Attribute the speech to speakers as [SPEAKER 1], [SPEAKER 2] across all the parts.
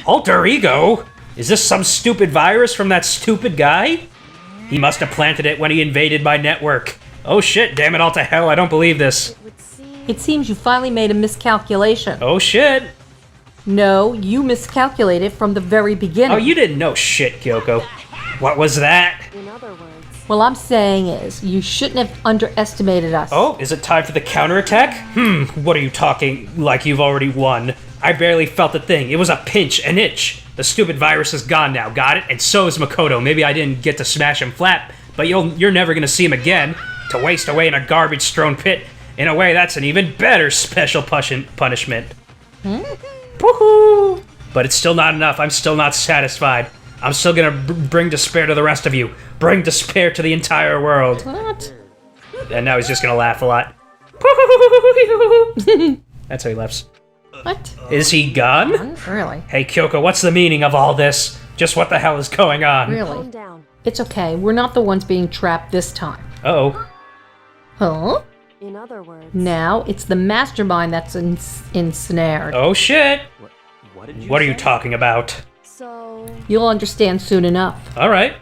[SPEAKER 1] Alter ego? Is this some stupid virus from that stupid guy? He must have planted it when he invaded my network. Oh shit, damn it all to hell, I don't believe this.
[SPEAKER 2] It seems you finally made a miscalculation.
[SPEAKER 1] Oh shit.
[SPEAKER 2] No, you miscalculated from the very beginning.
[SPEAKER 1] Oh, you didn't know shit, Kyoko. What was that?
[SPEAKER 3] In other words,
[SPEAKER 2] What I'm saying is, you shouldn't have underestimated us.
[SPEAKER 1] Oh, is it time for the counterattack? What are you talking like you've already won? I barely felt a thing. It was a pinch, an itch. The stupid virus is gone now, got it? And so is Makoto. Maybe I didn't get to smash him flat, but you're never gonna see him again. To waste away in a garbage-strewn pit. In a way, that's an even better special punishment. Woohoo! But it's still not enough. I'm still not satisfied. I'm still gonna bring despair to the rest of you. Bring despair to the entire world.
[SPEAKER 2] What?
[SPEAKER 1] And now he's just gonna laugh a lot. That's how he laughs.
[SPEAKER 2] What?
[SPEAKER 1] Is he gone?
[SPEAKER 2] Really?
[SPEAKER 1] Hey, Kyoko, what's the meaning of all this? Just what the hell is going on?
[SPEAKER 2] Really?
[SPEAKER 3] calm down.
[SPEAKER 2] It's okay. We're not the ones being trapped this time.
[SPEAKER 1] Uh-oh.
[SPEAKER 2] Huh?
[SPEAKER 3] In other words,
[SPEAKER 2] Now it's the mastermind that's ensnared.
[SPEAKER 1] Oh, shit.
[SPEAKER 4] What
[SPEAKER 1] What are you talking about?
[SPEAKER 3] so
[SPEAKER 2] You'll understand soon enough.
[SPEAKER 1] All right.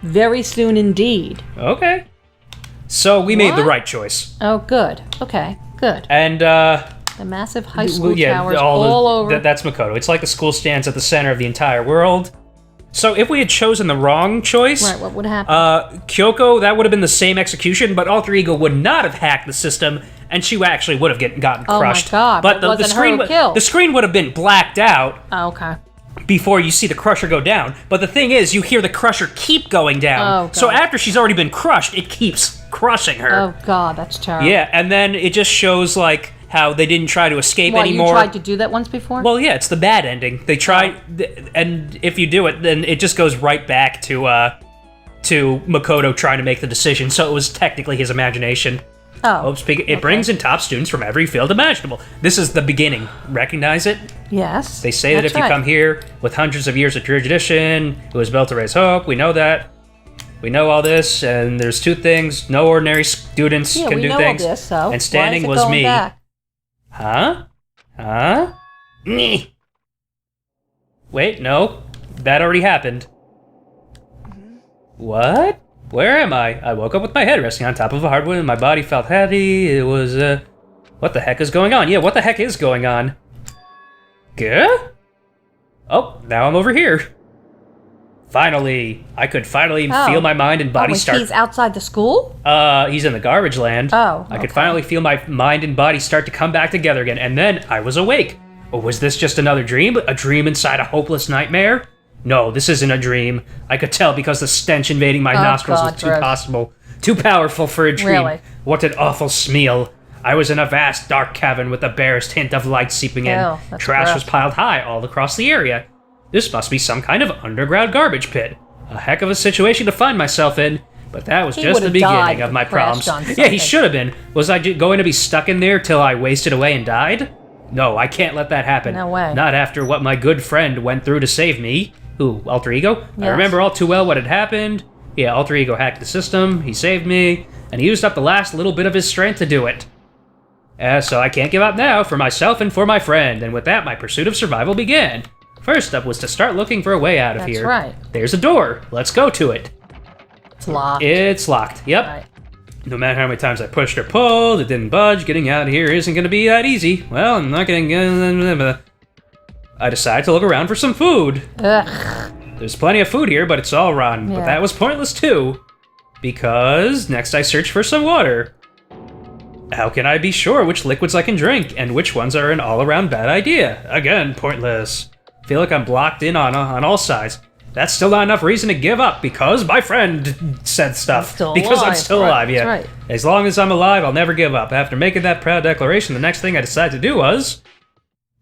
[SPEAKER 2] Very soon indeed.
[SPEAKER 1] Okay. So we made the
[SPEAKER 2] What?
[SPEAKER 1] right choice.
[SPEAKER 2] Oh, good. Okay, good.
[SPEAKER 1] And,
[SPEAKER 2] The massive high school towers all over.
[SPEAKER 1] That's Makoto. It's like the school stands at the center of the entire world. So if we had chosen the wrong choice,
[SPEAKER 2] Right, what would happen?
[SPEAKER 1] Kyoko, that would have been the same execution, but Alter Ego would not have hacked the system, and she actually would have gotten
[SPEAKER 2] Oh my
[SPEAKER 1] crushed.
[SPEAKER 2] God,
[SPEAKER 1] But
[SPEAKER 2] but wasn't her who killed.
[SPEAKER 1] the screen would have been blacked out
[SPEAKER 2] Oh, okay.
[SPEAKER 1] before you see the crusher go down. But the thing is, you hear the crusher keep going down.
[SPEAKER 2] Oh, God.
[SPEAKER 1] So after she's already been crushed, it keeps crushing her.
[SPEAKER 2] Oh, God, that's terrible.
[SPEAKER 1] Yeah, and then it just shows like how they didn't try to escape
[SPEAKER 2] What,
[SPEAKER 1] anymore.
[SPEAKER 2] you tried to do that once before?
[SPEAKER 1] Well, yeah, it's the bad ending. They try, and if you do it, then it just goes right back to Makoto trying to make the decision. So it was technically his imagination.
[SPEAKER 2] oh.
[SPEAKER 1] It brings in top students from every field imaginable. This is the beginning. Recognize it?
[SPEAKER 2] Yes.
[SPEAKER 1] They say that
[SPEAKER 2] that's
[SPEAKER 1] if you
[SPEAKER 2] right.
[SPEAKER 1] come here with hundreds of years of tradition, it was built to raise hope. We know that. We know all this, and there's two things: no ordinary students
[SPEAKER 2] Yeah,
[SPEAKER 1] can
[SPEAKER 2] we
[SPEAKER 1] do
[SPEAKER 2] know
[SPEAKER 1] things.
[SPEAKER 2] all this, so
[SPEAKER 1] and standing
[SPEAKER 2] why is it
[SPEAKER 1] was
[SPEAKER 2] going
[SPEAKER 1] me.
[SPEAKER 2] back?
[SPEAKER 1] Huh? Huh? Nyeh. Wait, no. That already happened. What? Where am I? I woke up with my head resting on top of a hardwood and my body felt heavy. It was, what the heck is going on? Yeah, what the heck is going on? Gah? Oh, now I'm over here. Finally. I could finally
[SPEAKER 2] Oh.
[SPEAKER 1] feel my mind and body
[SPEAKER 2] wait,
[SPEAKER 1] start...
[SPEAKER 2] he's outside the school?
[SPEAKER 1] He's in the garbage land.
[SPEAKER 2] Oh,
[SPEAKER 1] I could
[SPEAKER 2] okay.
[SPEAKER 1] finally feel my mind and body start to come back together again, and then I was awake. Or was this just another dream? A dream inside a hopeless nightmare? No, this isn't a dream. I could tell because the stench invading my nostrils
[SPEAKER 2] God,
[SPEAKER 1] was too
[SPEAKER 2] gross.
[SPEAKER 1] possible. Too powerful for a dream.
[SPEAKER 2] Really?
[SPEAKER 1] What an awful smell. I was in a vast, dark cavern with the barest hint of light seeping in.
[SPEAKER 2] Ew, that's
[SPEAKER 1] Trash
[SPEAKER 2] gross.
[SPEAKER 1] was piled high all across the area. This must be some kind of underground garbage pit. A heck of a situation to find myself in, but that was
[SPEAKER 2] He
[SPEAKER 1] just the
[SPEAKER 2] would've died
[SPEAKER 1] beginning
[SPEAKER 2] if
[SPEAKER 1] of my
[SPEAKER 2] he crashed
[SPEAKER 1] problems.
[SPEAKER 2] on
[SPEAKER 1] Yeah, he
[SPEAKER 2] something.
[SPEAKER 1] should have been. Was I going to be stuck in there till I wasted away and died? No, I can't let that happen.
[SPEAKER 2] No way.
[SPEAKER 1] Not after what my good friend went through to save me. Who, Alter Ego? I
[SPEAKER 2] Yes.
[SPEAKER 1] remember all too well what had happened. Yeah, Alter Ego hacked the system, he saved me, and he used up the last little bit of his strength to do it. So I can't give up now for myself and for my friend, and with that my pursuit of survival began. First up was to start looking for a way out of
[SPEAKER 2] That's
[SPEAKER 1] here.
[SPEAKER 2] right.
[SPEAKER 1] There's a door. Let's go to it.
[SPEAKER 2] It's locked.
[SPEAKER 1] It's locked. Yep.
[SPEAKER 2] Right.
[SPEAKER 1] No matter how many times I pushed or pulled, it didn't budge. Getting out of here isn't going to be that easy. Well, I'm not going to... I decided to look around for some food.
[SPEAKER 2] Ugh.
[SPEAKER 1] There's plenty of food here, but it's all rotten. But
[SPEAKER 2] Yeah.
[SPEAKER 1] that was pointless too. Because next I searched for some water. How can I be sure which liquids I can drink and which ones are an all-around bad idea? Again, pointless. Feel like I'm blocked in on all sides. That's still not enough reason to give up because my friend said stuff.
[SPEAKER 2] still
[SPEAKER 1] because I'm
[SPEAKER 2] alive,
[SPEAKER 1] still
[SPEAKER 2] right,
[SPEAKER 1] alive, yeah.
[SPEAKER 2] that's right.
[SPEAKER 1] As long as I'm alive, I'll never give up. After making that proud declaration, the next thing I decided to do was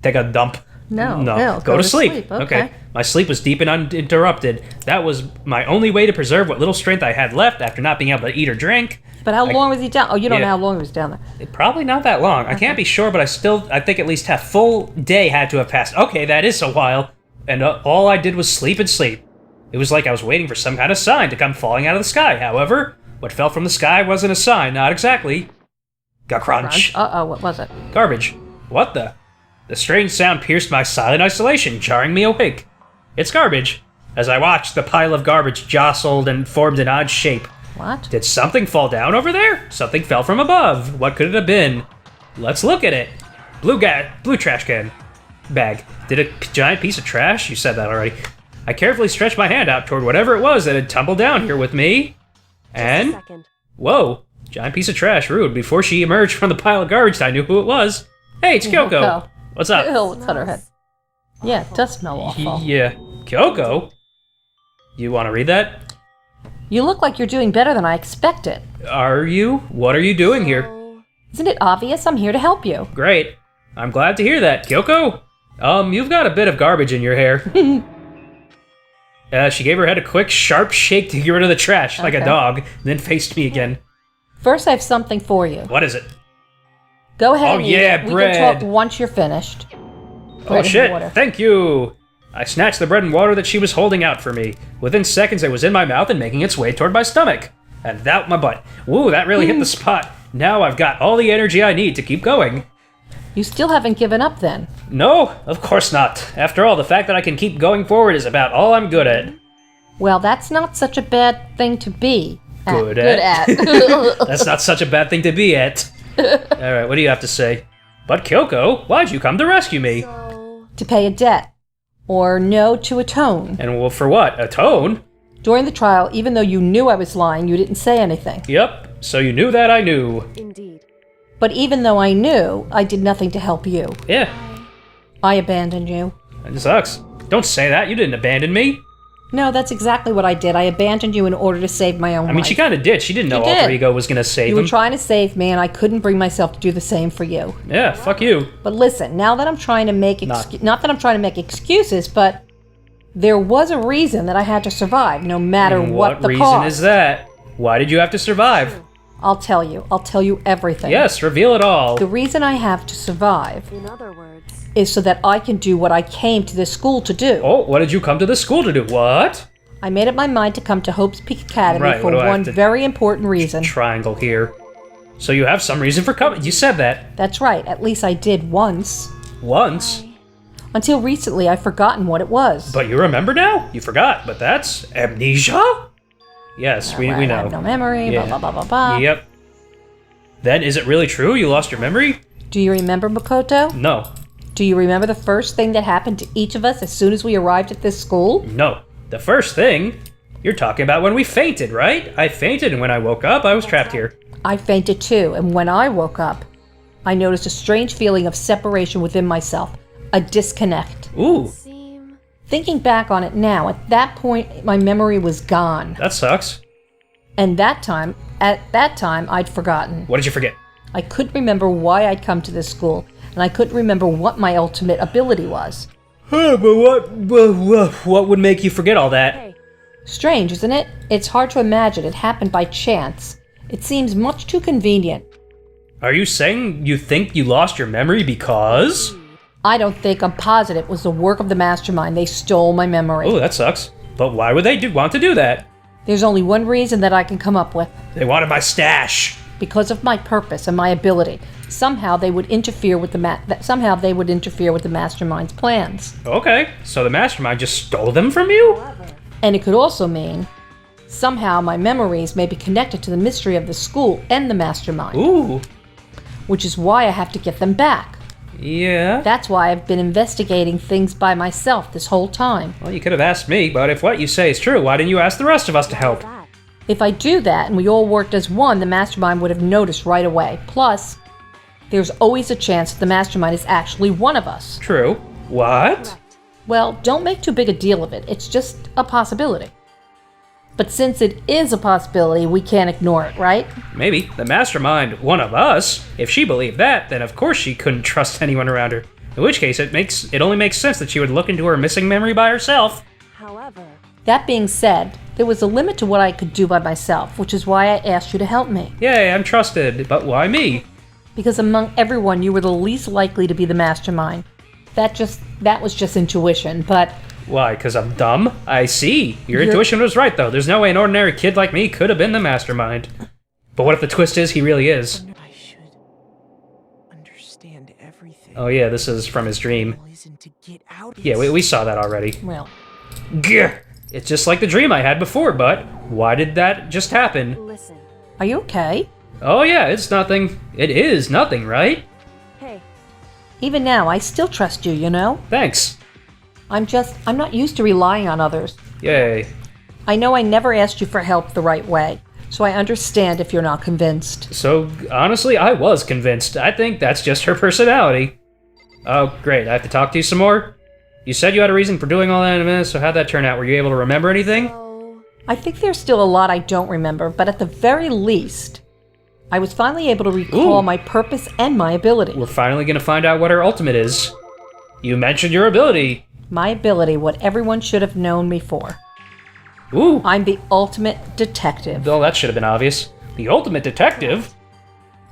[SPEAKER 1] take a dump.
[SPEAKER 2] No,
[SPEAKER 1] Go to sleep.
[SPEAKER 2] Okay.
[SPEAKER 1] My sleep was deep and uninterrupted. That was my only way to preserve what little strength I had left after not being able to eat or drink.
[SPEAKER 2] But how long was he down? Oh, you don't
[SPEAKER 1] Yeah.
[SPEAKER 2] know how long he was down there.
[SPEAKER 1] Probably not that long. I can't be sure, but I think at least a full day had to have passed. Okay, that is a while. And all I did was sleep and sleep. It was like I was waiting for some kind of sign to come falling out of the sky. However, what fell from the sky wasn't a sign, not exactly. Got crunch.
[SPEAKER 2] Uh-oh, what was it?
[SPEAKER 1] Garbage. What the? The strange sound pierced my silent isolation, jarring me awake. It's garbage. As I watched, the pile of garbage jostled and formed an odd shape.
[SPEAKER 2] What?
[SPEAKER 1] Did something fall down over there? Something fell from above. What could it have been? Let's look at it. Blue trash can. Bag. Did a giant piece of trash? You said that already. I carefully stretched my hand out toward whatever it was that had tumbled down here with me. And...
[SPEAKER 3] Just a second.
[SPEAKER 1] Whoa. Giant piece of trash. Rude. Before she emerged from the pile of garbage, I knew who it was. Hey, it's Kyoko.
[SPEAKER 2] Kyoko.
[SPEAKER 1] What's up?
[SPEAKER 2] Ew, what's on her head? Yeah, it does smell awful.
[SPEAKER 1] Yeah. Kyoko? You want to read that?
[SPEAKER 2] You look like you're doing better than I expected.
[SPEAKER 1] Are you? What are you doing here?
[SPEAKER 3] So,
[SPEAKER 2] Isn't it obvious? I'm here to help you.
[SPEAKER 1] Great. I'm glad to hear that. Kyoko? You've got a bit of garbage in your hair. She gave her head a quick, sharp shake to get rid of the trash, like a
[SPEAKER 2] Okay.
[SPEAKER 1] dog, then faced me again.
[SPEAKER 2] First, I have something for you.
[SPEAKER 1] What is it?
[SPEAKER 2] Go ahead
[SPEAKER 1] Oh,
[SPEAKER 2] and eat
[SPEAKER 1] yeah,
[SPEAKER 2] it. We
[SPEAKER 1] bread.
[SPEAKER 2] can talk once you're finished.
[SPEAKER 1] Oh
[SPEAKER 2] Bread and
[SPEAKER 1] shit,
[SPEAKER 2] water.
[SPEAKER 1] thank you! I snatched the bread and water that she was holding out for me. Within seconds, it was in my mouth and making its way toward my stomach. And out my butt. Woo, that really hit the spot. Now I've got all the energy I need to keep going.
[SPEAKER 2] You still haven't given up then.
[SPEAKER 1] No, of course not. After all, the fact that I can keep going forward is about all I'm good at.
[SPEAKER 2] Well, that's not such a bad thing to be.
[SPEAKER 1] Good
[SPEAKER 2] Good
[SPEAKER 1] at.
[SPEAKER 2] at.
[SPEAKER 1] That's not such a bad thing to be at. Alright, what do you have to say? But Kyoko, why'd you come to rescue me?
[SPEAKER 3] so,
[SPEAKER 2] To pay a debt. Or no, to atone.
[SPEAKER 1] And well, for what? Atone?
[SPEAKER 2] During the trial, even though you knew I was lying, you didn't say anything.
[SPEAKER 1] Yep, so you knew that I knew.
[SPEAKER 3] indeed.
[SPEAKER 2] But even though I knew, I did nothing to help you.
[SPEAKER 1] Yeah,
[SPEAKER 2] I abandoned you.
[SPEAKER 1] it sucks. Don't say that, you didn't abandon me.
[SPEAKER 2] No, that's exactly what I did. I abandoned you in order to save my own
[SPEAKER 1] I mean,
[SPEAKER 2] life.
[SPEAKER 1] she kinda did. She didn't know
[SPEAKER 2] She
[SPEAKER 1] Alter
[SPEAKER 2] did.
[SPEAKER 1] Ego was gonna save
[SPEAKER 2] You were
[SPEAKER 1] him.
[SPEAKER 2] trying to save me, and I couldn't bring myself to do the same for you.
[SPEAKER 1] Yeah, fuck you.
[SPEAKER 2] But listen, now that I'm trying to make not that I'm trying to make excuses, but there was a reason that I had to survive, no matter
[SPEAKER 1] And
[SPEAKER 2] what the
[SPEAKER 1] reason
[SPEAKER 2] cost.
[SPEAKER 1] is that? Why did you have to survive?
[SPEAKER 2] I'll tell you. I'll tell you everything.
[SPEAKER 1] Yes, reveal it all.
[SPEAKER 2] The reason I have to survive
[SPEAKER 3] In other words,
[SPEAKER 2] is so that I can do what I came to this school to do.
[SPEAKER 1] Oh, what did you come to the school to do? What?
[SPEAKER 2] I made up my mind to come to Hope's Peak Academy
[SPEAKER 1] Right,
[SPEAKER 2] for
[SPEAKER 1] what do I have
[SPEAKER 2] one
[SPEAKER 1] to-
[SPEAKER 2] very important reason.
[SPEAKER 1] Triangle here. So you have some reason for coming. You said that.
[SPEAKER 2] That's right. At least I did once.
[SPEAKER 1] Once.
[SPEAKER 2] Until recently, I've forgotten what it was.
[SPEAKER 1] But you remember now? You forgot, but that's amnesia? Yes, we
[SPEAKER 2] I
[SPEAKER 1] know.
[SPEAKER 2] have no memory.
[SPEAKER 1] Yeah.
[SPEAKER 2] Blah blah blah blah blah.
[SPEAKER 1] Yep. Then, is it really true you lost your memory?
[SPEAKER 2] Do you remember Makoto?
[SPEAKER 1] No.
[SPEAKER 2] Do you remember the first thing that happened to each of us as soon as we arrived at this school?
[SPEAKER 1] No. The first thing? You're talking about when we fainted, right? I fainted, and when I woke up, I was trapped here.
[SPEAKER 2] I fainted too, and when I woke up, I noticed a strange feeling of separation within myself, a disconnect.
[SPEAKER 1] Ooh,
[SPEAKER 3] seem
[SPEAKER 2] Thinking back on it now, at that point, my memory was gone.
[SPEAKER 1] that sucks.
[SPEAKER 2] And at that time, I'd forgotten.
[SPEAKER 1] What did you forget?
[SPEAKER 2] I couldn't remember why I'd come to this school, and I couldn't remember what my ultimate ability was.
[SPEAKER 1] Huh, but what would make you forget all that?
[SPEAKER 3] hey,
[SPEAKER 2] Strange, isn't it? It's hard to imagine it happened by chance. It seems much too convenient.
[SPEAKER 1] Are you saying you think you lost your memory because?
[SPEAKER 2] I don't think, I'm positive it was the work of the mastermind. They stole my memory.
[SPEAKER 1] Oh, that sucks. But why would they want to do that?
[SPEAKER 2] There's only one reason that I can come up with.
[SPEAKER 1] They wanted my stash.
[SPEAKER 2] Because of my purpose and my ability. Somehow they would interfere with the mastermind's plans.
[SPEAKER 1] Okay, so the mastermind just stole them from you?
[SPEAKER 2] And it could also mean somehow my memories may be connected to the mystery of the school and the mastermind.
[SPEAKER 1] Ooh,
[SPEAKER 2] Which is why I have to get them back.
[SPEAKER 1] yeah.
[SPEAKER 2] That's why I've been investigating things by myself this whole time.
[SPEAKER 1] Well, you could have asked me, but if what you say is true, why didn't you ask the rest of us to help?
[SPEAKER 3] that.
[SPEAKER 2] If I do that and we all worked as one, the mastermind would have noticed right away. Plus, there's always a chance that the mastermind is actually one of us.
[SPEAKER 1] True. What?
[SPEAKER 3] Correct.
[SPEAKER 2] Well, don't make too big a deal of it. It's just a possibility. But since it is a possibility, we can't ignore it, right?
[SPEAKER 1] Maybe. The mastermind, one of us. If she believed that, then of course she couldn't trust anyone around her. In which case, it only makes sense that she would look into her missing memory by herself.
[SPEAKER 3] However,
[SPEAKER 2] That being said, there was a limit to what I could do by myself, which is why I asked you to help me.
[SPEAKER 1] Yay, I'm trusted, but why me?
[SPEAKER 2] Because among everyone, you were the least likely to be the mastermind. That was just intuition, but
[SPEAKER 1] Why, because I'm dumb? I see. Your
[SPEAKER 2] You're-
[SPEAKER 1] intuition was right, though. There's no way an ordinary kid like me could have been the mastermind. But what if the twist is he really is?
[SPEAKER 4] I should understand everything.
[SPEAKER 1] Oh yeah, this is from his dream.
[SPEAKER 4] Poison to get out.
[SPEAKER 1] Yeah, we saw that already.
[SPEAKER 2] Well,
[SPEAKER 1] Gah! It's just like the dream I had before, but why did that just happen?
[SPEAKER 3] Listen.
[SPEAKER 2] are you okay?
[SPEAKER 1] Oh yeah, it's nothing. It is nothing, right?
[SPEAKER 3] Hey,
[SPEAKER 2] Even now, I still trust you, you know?
[SPEAKER 1] Thanks.
[SPEAKER 2] I'm not used to relying on others.
[SPEAKER 1] Yay.
[SPEAKER 2] I know I never asked you for help the right way, so I understand if you're not convinced.
[SPEAKER 1] So, honestly, I was convinced. I think that's just her personality. Oh, great. I have to talk to you some more? You said you had a reason for doing all that in a minute, so how'd that turn out? Were you able to remember anything?
[SPEAKER 3] so
[SPEAKER 2] I think there's still a lot I don't remember, but at the very least, I was finally able to recall
[SPEAKER 1] Ooh.
[SPEAKER 2] my purpose and my ability.
[SPEAKER 1] We're finally gonna find out what her ultimate is. You mentioned your ability.
[SPEAKER 2] My ability, what everyone should have known me for.
[SPEAKER 1] Ooh.
[SPEAKER 2] I'm the ultimate detective.
[SPEAKER 1] Well, that should have been obvious. The ultimate detective?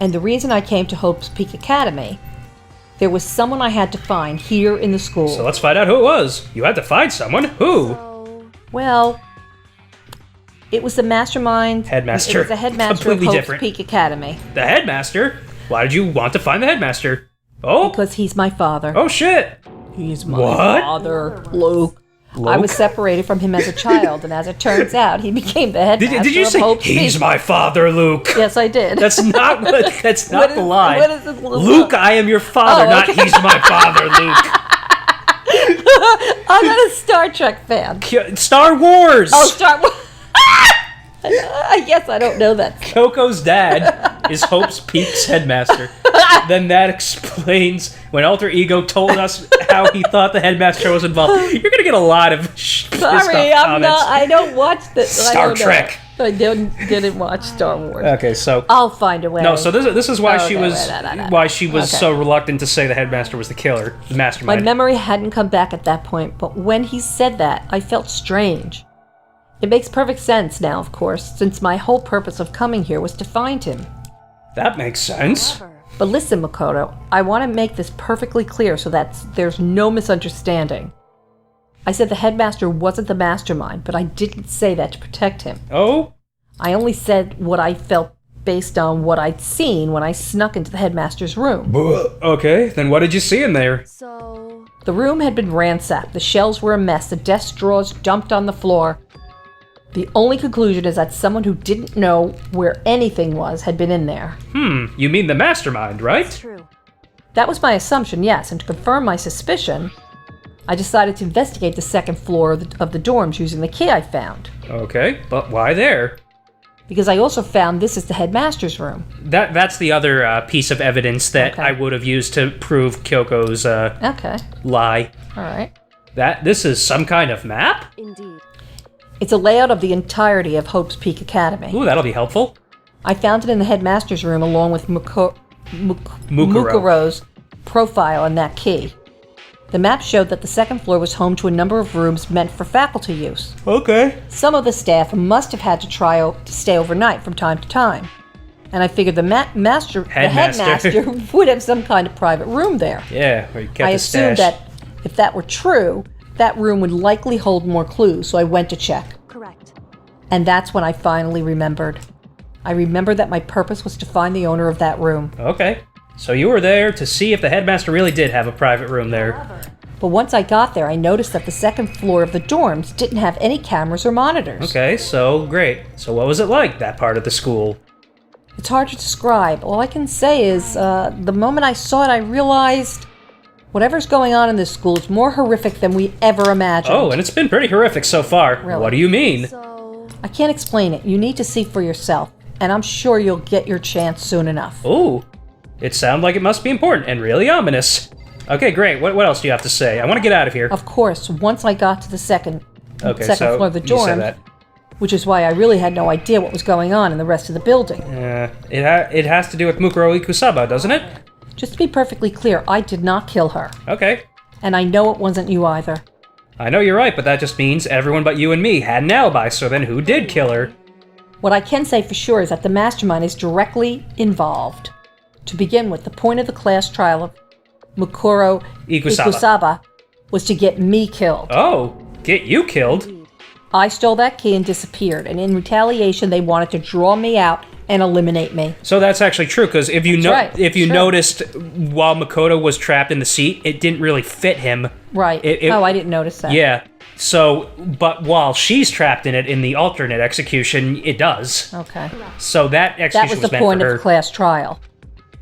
[SPEAKER 2] And the reason I came to Hope's Peak Academy, there was someone I had to find here in the school.
[SPEAKER 1] So let's find out who it was. You had to find someone. Who?
[SPEAKER 3] so
[SPEAKER 2] Well, it was the mastermind.
[SPEAKER 1] Headmaster.
[SPEAKER 2] It was the headmaster
[SPEAKER 1] Completely
[SPEAKER 2] of Hope's
[SPEAKER 1] different.
[SPEAKER 2] Peak Academy.
[SPEAKER 1] The headmaster? Why did you want to find the headmaster? Oh?
[SPEAKER 2] Because he's my father.
[SPEAKER 1] Oh shit!
[SPEAKER 2] He's my
[SPEAKER 1] What?
[SPEAKER 2] father, Luke. I
[SPEAKER 1] Luke?
[SPEAKER 2] was separated from him as a child, and as it turns out, he became the headmaster
[SPEAKER 1] Did you
[SPEAKER 2] of
[SPEAKER 1] say
[SPEAKER 2] Hope's
[SPEAKER 1] he's
[SPEAKER 2] Peak.
[SPEAKER 1] my father, Luke?
[SPEAKER 2] Yes, I did.
[SPEAKER 1] That's not what. That's not
[SPEAKER 2] What
[SPEAKER 1] the
[SPEAKER 2] is-
[SPEAKER 1] line.
[SPEAKER 2] what is this little
[SPEAKER 1] Luke,
[SPEAKER 2] song?
[SPEAKER 1] I am your father,
[SPEAKER 2] Oh,
[SPEAKER 1] not
[SPEAKER 2] okay.
[SPEAKER 1] he's my father, Luke.
[SPEAKER 2] I'm not a Star Trek fan.
[SPEAKER 1] Star Wars.
[SPEAKER 2] Oh, Star Wars. I guess I don't know that.
[SPEAKER 1] Kyoko's dad is Hope's Peak's headmaster. Then that explains when Alter Ego told us how he thought the headmaster was involved. You're gonna get a lot of pissed off
[SPEAKER 2] Sorry, I'm
[SPEAKER 1] comments.
[SPEAKER 2] not. I don't watch this.
[SPEAKER 1] Star Trek.
[SPEAKER 2] I didn't watch Star Wars.
[SPEAKER 1] Okay, so
[SPEAKER 2] I'll find a way.
[SPEAKER 1] no, so this is why she
[SPEAKER 2] Okay,
[SPEAKER 1] was
[SPEAKER 2] right.
[SPEAKER 1] why she was
[SPEAKER 2] Okay.
[SPEAKER 1] so reluctant to say the headmaster was the killer, the
[SPEAKER 2] My
[SPEAKER 1] mastermind.
[SPEAKER 2] memory hadn't come back at that point, but when he said that, I felt strange. It makes perfect sense now, of course, since my whole purpose of coming here was to find him.
[SPEAKER 1] That makes sense.
[SPEAKER 3] clever.
[SPEAKER 2] But listen, Makoto, I want to make this perfectly clear so that there's no misunderstanding. I said the headmaster wasn't the mastermind, but I didn't say that to protect him.
[SPEAKER 1] Oh,
[SPEAKER 2] I only said what I felt based on what I'd seen when I snuck into the headmaster's room.
[SPEAKER 1] okay. Then what did you see in there?
[SPEAKER 3] So
[SPEAKER 2] The room had been ransacked, the shelves were a mess, the desk drawers dumped on the floor. The only conclusion is that someone who didn't know where anything was had been in there.
[SPEAKER 1] You mean the mastermind, right?
[SPEAKER 3] true.
[SPEAKER 2] That was my assumption, yes, and to confirm my suspicion, I decided to investigate the second floor of the dorms using the key I found.
[SPEAKER 1] Okay, but why there?
[SPEAKER 2] Because I also found this is the headmaster's room.
[SPEAKER 1] That's the other piece of evidence that
[SPEAKER 2] Okay.
[SPEAKER 1] I would have used to prove Kyoko's
[SPEAKER 2] Okay,
[SPEAKER 1] lie.
[SPEAKER 2] alright.
[SPEAKER 1] This is some kind of map?
[SPEAKER 3] Indeed.
[SPEAKER 2] It's a layout of the entirety of Hope's Peak Academy.
[SPEAKER 1] Ooh, that'll be helpful.
[SPEAKER 2] I found it in the headmaster's room along with
[SPEAKER 1] Mukuro.
[SPEAKER 2] Mukuro's profile and that key. The map showed that the second floor was home to a number of rooms meant for faculty use.
[SPEAKER 1] Okay.
[SPEAKER 2] Some of the staff must have had to to stay overnight from time to time. And I figured the
[SPEAKER 1] Headmaster.
[SPEAKER 2] headmaster would have some kind of private room there.
[SPEAKER 1] Yeah, where you kept
[SPEAKER 2] I
[SPEAKER 1] the
[SPEAKER 2] assumed
[SPEAKER 1] stash.
[SPEAKER 2] that if that were true, that room would likely hold more clues, so I went to check.
[SPEAKER 3] Correct.
[SPEAKER 2] And that's when I finally remembered. I remembered that my purpose was to find the owner of that room.
[SPEAKER 1] Okay. So you were there to see if the headmaster really did have a private room there.
[SPEAKER 2] But once I got there, I noticed that the second floor of the dorms didn't have any cameras or monitors.
[SPEAKER 1] Okay, so great. So what was it like, that part of the school?
[SPEAKER 2] It's hard to describe. All I can say is, the moment I saw it, I realized whatever's going on in this school is more horrific than we ever imagined.
[SPEAKER 1] Oh, and it's been pretty horrific so far.
[SPEAKER 2] Really?
[SPEAKER 1] What do you mean?
[SPEAKER 3] So
[SPEAKER 2] I can't explain it. You need to see for yourself. And I'm sure you'll get your chance soon enough.
[SPEAKER 1] Ooh, it sounds like it must be important and really ominous. Okay, great. What else do you have to say? I want to get out of here.
[SPEAKER 2] Of course, once I got to the second
[SPEAKER 1] Okay, so
[SPEAKER 2] floor of the
[SPEAKER 1] you said
[SPEAKER 2] dorm,
[SPEAKER 1] that.
[SPEAKER 2] which is why I really had no idea what was going on in the rest of the building.
[SPEAKER 1] It has to do with Mukuro Ikusaba, doesn't it?
[SPEAKER 2] Just to be perfectly clear, I did not kill her.
[SPEAKER 1] Okay.
[SPEAKER 2] And I know it wasn't you either.
[SPEAKER 1] I know you're right, but that just means everyone but you and me had an alibi, so then who did kill her?
[SPEAKER 2] What I can say for sure is that the mastermind is directly involved. To begin with, the point of the class trial of Mukuro
[SPEAKER 1] Ikusaba.
[SPEAKER 2] was to get me killed.
[SPEAKER 1] Oh, get you killed?
[SPEAKER 3] indeed.
[SPEAKER 2] I stole that key and disappeared, and in retaliation they wanted to draw me out and eliminate me.
[SPEAKER 1] So that's actually true, because if you
[SPEAKER 2] right.
[SPEAKER 1] if you
[SPEAKER 2] Sure.
[SPEAKER 1] noticed while Makoto was trapped in the seat, it didn't really fit him.
[SPEAKER 2] Right. I didn't notice that.
[SPEAKER 1] Yeah. So, but while she's trapped in it in the alternate execution, it does.
[SPEAKER 2] Okay.
[SPEAKER 1] So that
[SPEAKER 2] That
[SPEAKER 1] execution
[SPEAKER 2] was the
[SPEAKER 1] meant
[SPEAKER 2] point
[SPEAKER 1] for
[SPEAKER 2] of
[SPEAKER 1] her.
[SPEAKER 2] the class trial.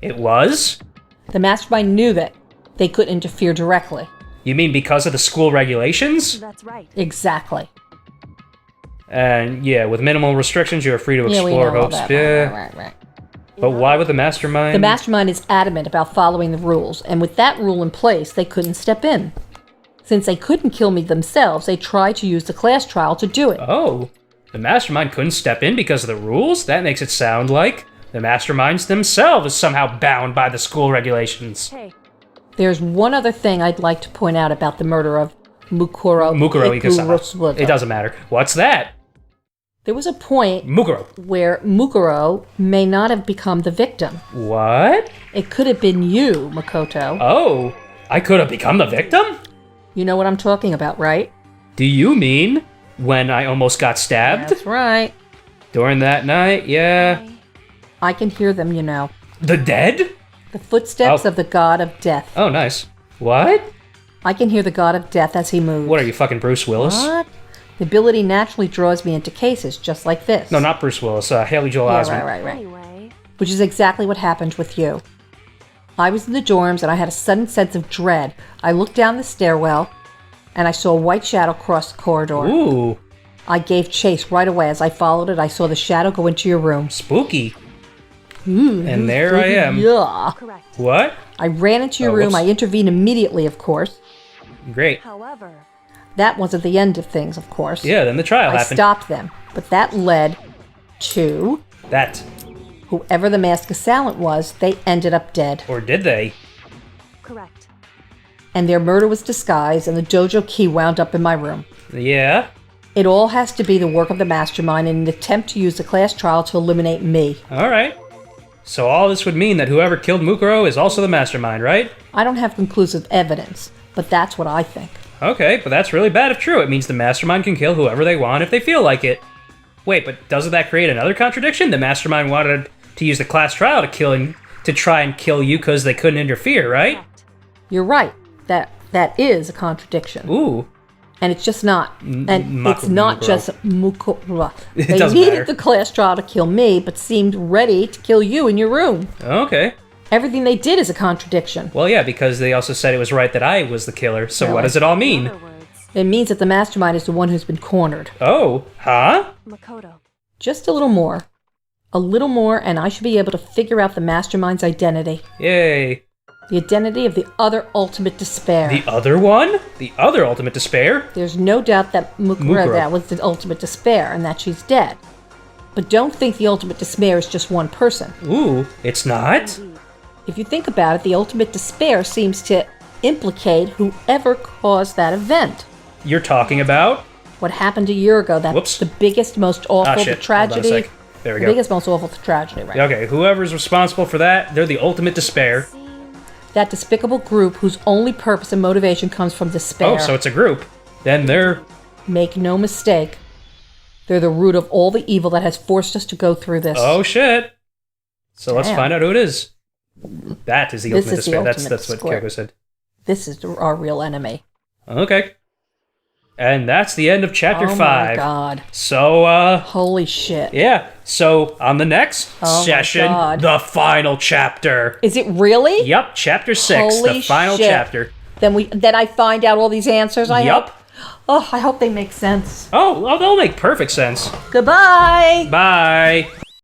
[SPEAKER 1] It was?
[SPEAKER 2] The mastermind knew that they couldn't interfere directly.
[SPEAKER 1] You mean because of the school regulations?
[SPEAKER 3] That's right.
[SPEAKER 2] Exactly.
[SPEAKER 1] And yeah, with minimal restrictions, you are free to
[SPEAKER 2] Yeah, we
[SPEAKER 1] explore
[SPEAKER 2] know all
[SPEAKER 1] hopes.
[SPEAKER 2] that.
[SPEAKER 1] Yeah.
[SPEAKER 2] Right.
[SPEAKER 1] But why would the mastermind?
[SPEAKER 2] The mastermind is adamant about following the rules, and with that rule in place, they couldn't step in. Since they couldn't kill me themselves, they tried to use the class trial to do it.
[SPEAKER 1] Oh, the mastermind couldn't step in because of the rules? That makes it sound like the masterminds themselves is somehow bound by the school regulations.
[SPEAKER 3] Hey,
[SPEAKER 2] There's one other thing I'd like to point out about the murder of Mukuro
[SPEAKER 1] Ikasama. It doesn't matter. What's that?
[SPEAKER 2] There was a point
[SPEAKER 1] Mukuro.
[SPEAKER 2] where Mukuro may not have become the victim.
[SPEAKER 1] What?
[SPEAKER 2] It could have been you, Makoto.
[SPEAKER 1] Oh, I could have become the victim?
[SPEAKER 2] You know what I'm talking about, right?
[SPEAKER 1] Do you mean when I almost got stabbed?
[SPEAKER 2] That's right.
[SPEAKER 1] During that night, yeah.
[SPEAKER 2] I can hear them, you know.
[SPEAKER 1] The dead?
[SPEAKER 2] The footsteps
[SPEAKER 1] Oh.
[SPEAKER 2] of the god of death.
[SPEAKER 1] Oh, nice. What?
[SPEAKER 2] I can hear the god of death as he moves.
[SPEAKER 1] What are you, fucking Bruce Willis?
[SPEAKER 2] What? The ability naturally draws me into cases just like this.
[SPEAKER 1] No, not Bruce Willis. Haley Joel
[SPEAKER 2] Yeah,
[SPEAKER 1] Osment.
[SPEAKER 2] right.
[SPEAKER 3] anyway.
[SPEAKER 2] Which is exactly what happened with you. I was in the dorms and I had a sudden sense of dread. I looked down the stairwell and I saw a white shadow cross the corridor.
[SPEAKER 1] Ooh,
[SPEAKER 2] I gave chase right away. As I followed it, I saw the shadow go into your room.
[SPEAKER 1] spooky. And there I am.
[SPEAKER 2] Yeah.
[SPEAKER 3] Correct.
[SPEAKER 1] What?
[SPEAKER 2] I ran into your
[SPEAKER 1] Oh,
[SPEAKER 2] room.
[SPEAKER 1] whoops.
[SPEAKER 2] I intervened immediately, of course.
[SPEAKER 1] Great.
[SPEAKER 3] However,
[SPEAKER 2] That wasn't the end of things, of course.
[SPEAKER 1] Yeah, then the trial
[SPEAKER 2] I
[SPEAKER 1] happened.
[SPEAKER 2] stopped them. But that led to
[SPEAKER 1] That.
[SPEAKER 2] whoever the masked assailant was, they ended up dead.
[SPEAKER 1] Or did they?
[SPEAKER 3] correct.
[SPEAKER 2] And their murder was disguised, and the dojo key wound up in my room.
[SPEAKER 1] Yeah?
[SPEAKER 2] It all has to be the work of the mastermind in an attempt to use the class trial to eliminate me.
[SPEAKER 1] Alright. So all this would mean that whoever killed Mukuro is also the mastermind, right?
[SPEAKER 2] I don't have conclusive evidence, but that's what I think.
[SPEAKER 1] Okay, but that's really bad if true. It means the mastermind can kill whoever they want if they feel like it. Wait, but doesn't that create another contradiction? The mastermind wanted to use the class trial to try and kill you because they couldn't interfere, right?
[SPEAKER 3] Correct.
[SPEAKER 2] You're right. That is a contradiction.
[SPEAKER 1] Ooh.
[SPEAKER 2] And it's just not. And it's not
[SPEAKER 1] Mukuro.
[SPEAKER 2] just Mukuro. They
[SPEAKER 1] doesn't
[SPEAKER 2] needed
[SPEAKER 1] matter.
[SPEAKER 2] the class trial to kill me, but seemed ready to kill you in your room.
[SPEAKER 1] Okay.
[SPEAKER 2] Everything they did is a contradiction.
[SPEAKER 1] Well, yeah, because they also said it was right that I was the killer. So what
[SPEAKER 2] Really?
[SPEAKER 1] does it all
[SPEAKER 3] In
[SPEAKER 1] mean?
[SPEAKER 3] other words,
[SPEAKER 2] It means that the mastermind is the one who's been cornered.
[SPEAKER 1] Oh, huh?
[SPEAKER 3] Makoto.
[SPEAKER 2] Just a little more. A little more, and I should be able to figure out the mastermind's identity.
[SPEAKER 1] Yay.
[SPEAKER 2] The identity of the other ultimate despair.
[SPEAKER 1] The other one? The other ultimate despair?
[SPEAKER 2] There's no doubt that
[SPEAKER 1] Mukuro.
[SPEAKER 2] that was the ultimate despair and that she's dead. But don't think the ultimate despair is just one person.
[SPEAKER 1] Ooh, it's not?
[SPEAKER 3] Indeed.
[SPEAKER 2] If you think about it, the ultimate despair seems to implicate whoever caused that event.
[SPEAKER 1] You're talking about?
[SPEAKER 2] What happened a year ago, that's
[SPEAKER 1] Whoops.
[SPEAKER 2] the biggest, most awful,
[SPEAKER 1] Ah,
[SPEAKER 2] the
[SPEAKER 1] shit. Hold on a
[SPEAKER 2] tragedy.
[SPEAKER 1] sec. There we
[SPEAKER 2] The
[SPEAKER 1] go.
[SPEAKER 2] biggest, most awful tragedy, right?
[SPEAKER 1] Okay, whoever's responsible for that, they're the ultimate despair.
[SPEAKER 3] Seems
[SPEAKER 2] That despicable group whose only purpose and motivation comes from despair.
[SPEAKER 1] Oh, so it's a group. Then they're...
[SPEAKER 2] Make no mistake, they're the root of all the evil that has forced us to go through this.
[SPEAKER 1] Oh, shit. So let's
[SPEAKER 2] Damn.
[SPEAKER 1] find out who it is. That is the
[SPEAKER 2] This
[SPEAKER 1] ultimate
[SPEAKER 2] is the
[SPEAKER 1] despair.
[SPEAKER 2] ultimate
[SPEAKER 1] That's what
[SPEAKER 2] despair.
[SPEAKER 1] Kyoko said.
[SPEAKER 2] This is our real enemy.
[SPEAKER 1] Okay. And that's the end of chapter
[SPEAKER 2] Oh
[SPEAKER 1] 5.
[SPEAKER 2] my god.
[SPEAKER 1] So,
[SPEAKER 2] Holy shit.
[SPEAKER 1] yeah. So, on the next
[SPEAKER 2] Oh my
[SPEAKER 1] session,
[SPEAKER 2] God.
[SPEAKER 1] the final chapter.
[SPEAKER 2] Is it really?
[SPEAKER 1] Yep, chapter 6,
[SPEAKER 2] Holy
[SPEAKER 1] the final
[SPEAKER 2] shit.
[SPEAKER 1] chapter.
[SPEAKER 2] Then I find out all these answers, I
[SPEAKER 1] Yup.
[SPEAKER 2] hope? Oh, I hope they make sense.
[SPEAKER 1] Oh, well, they'll make perfect sense.
[SPEAKER 2] Goodbye!
[SPEAKER 1] Bye.